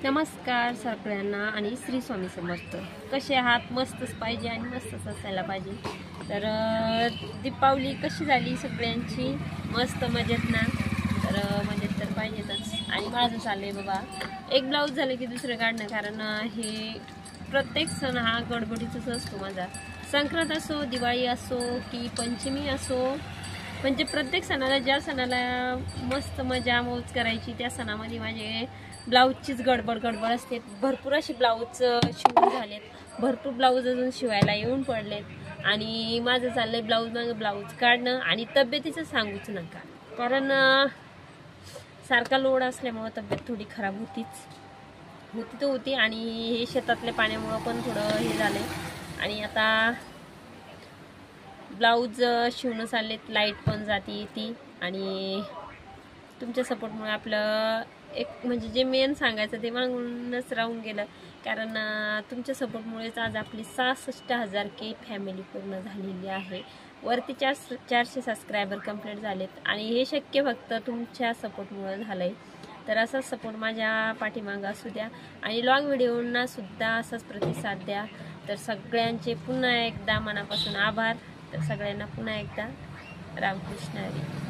नमस्कार सगळ्यांना आणि श्री स्वामी समर्थ। कसे आहात? मस्तच पाहिजे आणि मस्तच असायला पाहिजे। तर दीपावली कशी झाली सगळ्यांची? मस्त मजेत ना? तर मजेत तर पाहिजेतच। आणि माझं चाललंय बाबा एक ब्लाऊज झालं की दुसरं काढणं, कारण हे प्रत्येक सण हा गडबडीचाच असतो माझा। संक्रांत असो, दिवाळी असो की पंचमी असो, म्हणजे प्रत्येक सणाला, ज्या सणाला मस्त मजा मौज करायची त्या सणामध्ये माझे ब्लाऊजचीच गडबड असते। भरपूर असे ब्लाऊज शिवून झालेत, भरपूर ब्लाऊज अजून शिवायला येऊन पडलेत आणि माझं चाललंय ब्लाऊज मागं ब्लाऊज काढणं। आणि तब्येतीचं सांगूच नका, कारण सारखा लोड असल्यामुळं तब्येत थोडी खराब होती आणि हे शेतातल्या पाण्यामुळं पण थोडं हे झालंय। आणि आता ब्लाऊज शिवणं चाललेत, लाईट पण जाती येते आणि तुमच्या सपोर्टमुळे आपलं एक म्हणजे जे मेन सांगायचं ते मागूनच राहून गेलं, कारण तुमच्या सपोर्टमुळेच आज आपली 66,000 फॅमिली पूर्ण झालेली आहे। वरती 400 सबस्क्रायबर कंप्लीट झालेत आणि हे शक्य फक्त तुमच्या सपोर्टमुळे झालंय। तर असाच सपोर्ट माझ्या पाठीमागं असू द्या आणि लॉंग व्हिडिओंना सुद्धा असाच प्रतिसाद द्या। तर सगळ्यांचे पुन्हा एकदा मनापासून आभार। तर सगळ्यांना पुन्हा एकदा रामकृष्ण हरी।